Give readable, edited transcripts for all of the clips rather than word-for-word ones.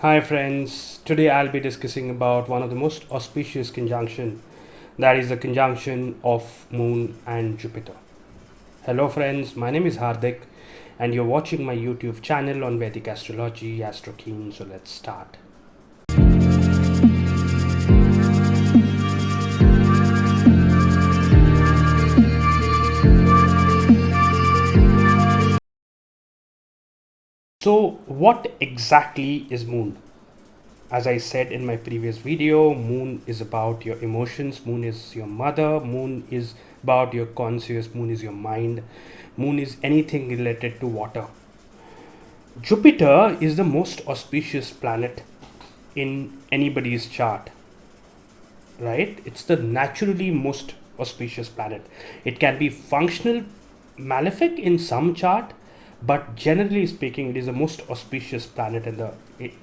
Hi friends, today I'll be discussing about one of the most auspicious conjunction, that is the conjunction of Moon and Jupiter. Hello friends, my name is Hardik and you're watching my YouTube channel on Vedic Astrology, Astro Keen. So let's start. So what exactly is Moon? As I said in my previous video, Moon is about your emotions, Moon is your mother, Moon is about your conscious, Moon is your mind, Moon is anything related to water. Jupiter is the most auspicious planet in anybody's chart, right? It's the naturally most auspicious planet. It can be functional malefic in some chart, but generally speaking, it is the most auspicious planet in the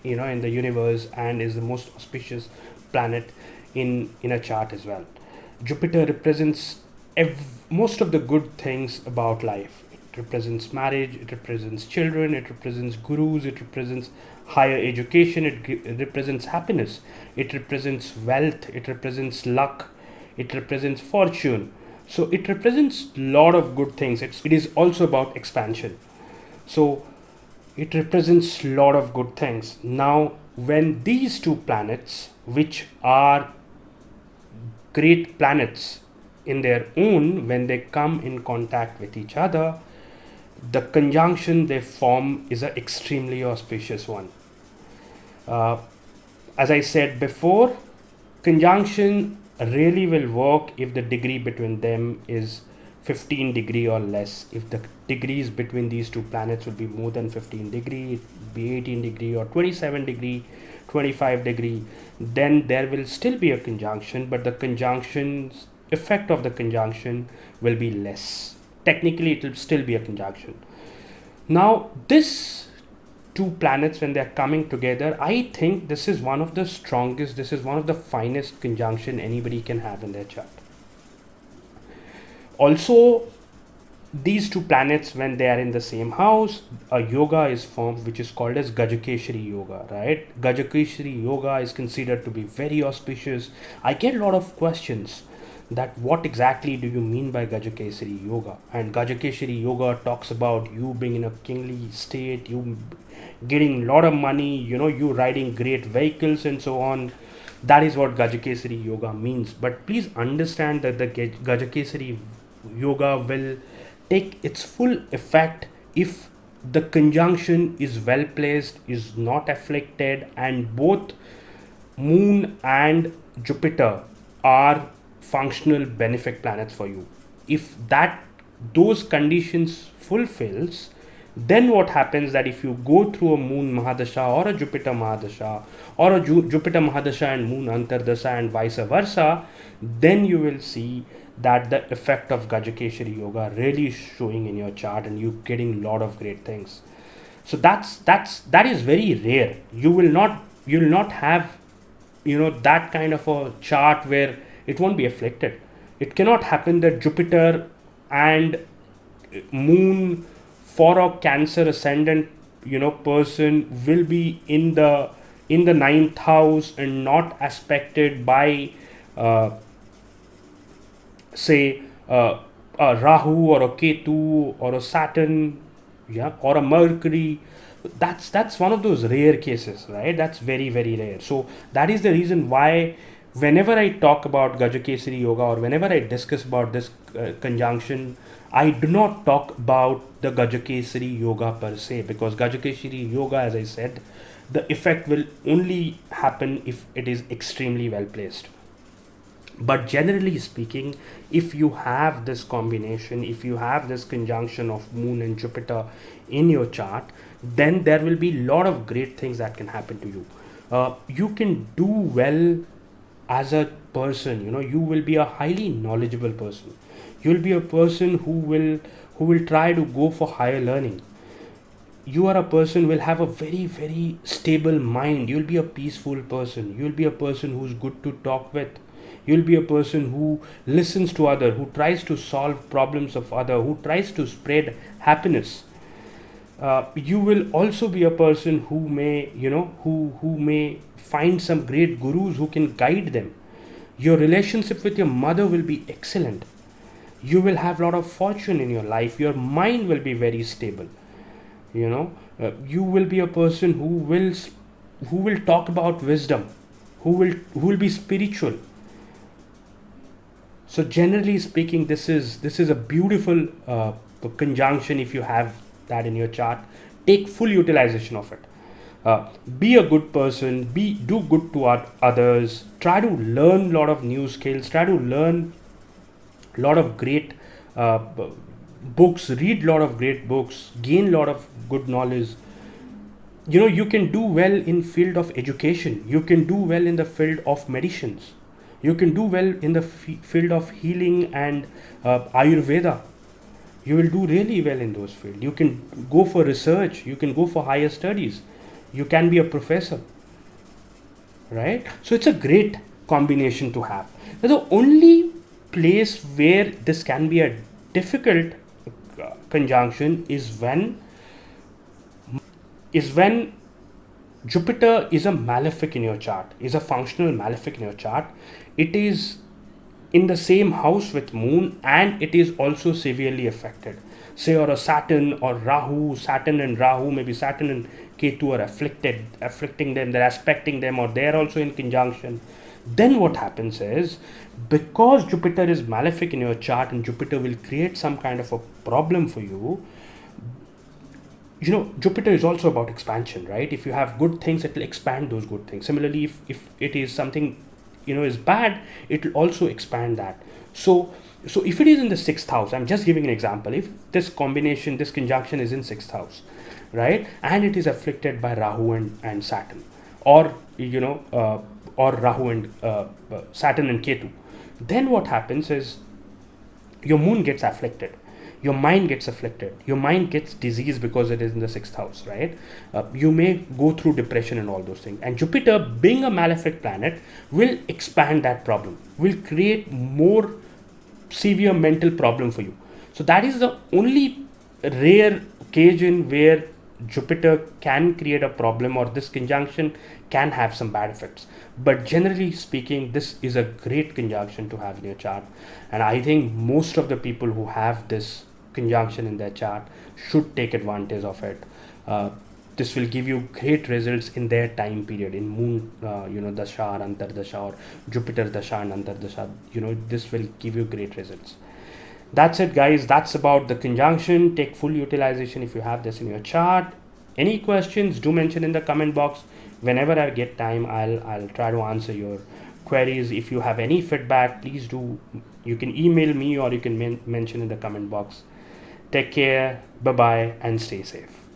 in the universe, and is the most auspicious planet in a chart as well. Jupiter represents most of the good things about life. It represents marriage, it represents children, it represents gurus, it represents higher education, it represents happiness, it represents wealth, it represents luck, it represents fortune. So it represents a lot of good things. It is also about expansion. So it represents a lot of good things. Now, when these two planets, which are great planets in their own, when they come in contact with each other, the conjunction they form is an extremely auspicious one. Uh, as I said before, conjunction really will work if the degree between them is 15 degree or less. If the degrees between these two planets will be more than 15 degree, it will be 18 degree or 27 degree, 25 degree, then there will still be a conjunction, but the conjunction's effect of the conjunction will be less. Technically, it will still be a conjunction. Now, this two planets, when they're coming together, I think this is one of the strongest, this is one of the finest conjunction anybody can have in their chart. Also, these two planets, when they are in the same house, a yoga is formed which is called as Gaja Kesari yoga, right? Gaja Kesari yoga is considered to be very auspicious. I get a lot of questions that what exactly do you mean by Gaja Kesari yoga? And Gaja Kesari yoga talks about you being in a kingly state, you getting a lot of money, you riding great vehicles and so on. That is what Gaja Kesari yoga means. But please understand that the Gaja Kesari yoga will take its full effect if the conjunction is well placed, is not afflicted, and both Moon and Jupiter are functional benefic planets for you. If that those conditions fulfills, then what happens that if you go through a Moon Mahadasha or a Jupiter Mahadasha, or a Jupiter Mahadasha and Moon Antardasha and vice versa, then you will see that the effect of Gaja Kesari yoga really is showing in your chart, and you getting a lot of great things. So that is very rare. You will not have that kind of a chart where it won't be afflicted. It cannot happen that Jupiter and Moon for a Cancer ascendant person will be in the ninth house and not aspected by uh, say a Rahu or a Ketu or a Saturn, yeah, or a Mercury. That's one of those rare cases, right? That's very very rare. So that is the reason why whenever I talk about Gaja Kesari yoga, or whenever I discuss about this conjunction, I do not talk about the Gaja Kesari yoga per se, because Gaja Kesari yoga, as I said, the effect will only happen if it is extremely well placed. But generally speaking, if you have this combination, if you have this conjunction of Moon and Jupiter in your chart, then there will be a lot of great things that can happen to you. You can do well as a person. You will be a highly knowledgeable person. You will be a person who will try to go for higher learning. You are a person who will have a very very stable mind. You'll be a peaceful person. You'll be a person who's good to talk with. You'll be a person who listens to other, who tries to solve problems of other, who tries to spread happiness. You will also be a person who may, who may find some great gurus who can guide them. Your relationship with your mother will be excellent. You will have a lot of fortune in your life. Your mind will be very stable. You will be a person who will talk about wisdom, who will be spiritual. So generally speaking, this is a beautiful conjunction. If you have that in your chart, take full utilization of it. Be a good person, do good to others, try to learn a lot of new skills, try to learn a lot of great books, read a lot of great books, gain a lot of good knowledge. You can do well in field of education, you can do well in the field of medicines, you can do well in the field of healing and Ayurveda. You will do really well in those fields. You can go for research, you can go for higher studies, you can be a professor, right? So it's a great combination to have. Now, the only place where this can be a difficult conjunction is when Jupiter is a malefic in your chart, is a functional malefic in your chart. It is in the same house with moon, and it is also severely affected. Say, or a Saturn or Rahu, Saturn and Rahu, maybe Saturn and Ketu are afflicting them, they're aspecting them, or they're also in conjunction. Then what happens is, because Jupiter is malefic in your chart and Jupiter will create some kind of a problem for you. Jupiter is also about expansion, right? If you have good things, it will expand those good things. Similarly, if it is something is bad, it will also expand that. So if it is in the 6th house, I'm just giving an example. If this conjunction is in 6th house, right, and it is afflicted by Rahu and Saturn, or or Rahu and Saturn and Ketu, then what happens is your moon gets afflicted, your mind gets afflicted, your mind gets diseased because it is in the 6th house, right? You may go through depression and all those things. And Jupiter, being a malefic planet, will expand that problem, will create more severe mental problem for you. So that is the only rare occasion where Jupiter can create a problem, or this conjunction can have some bad effects. But generally speaking, this is a great conjunction to have in your chart, and I think most of the people who have this conjunction in their chart should take advantage of it. This will give you great results in their time period, in moon dasha or antardasha, or Jupiter dasha and antardasha. This will give you great results. That's it, guys. That's about the conjunction. Take full utilization if you have this in your chart. Any questions, do mention in the comment box. Whenever I get time, I'll try to answer your queries. If you have any feedback, please do. You can email me, or you can mention in the comment box. Take care, bye bye, and stay safe.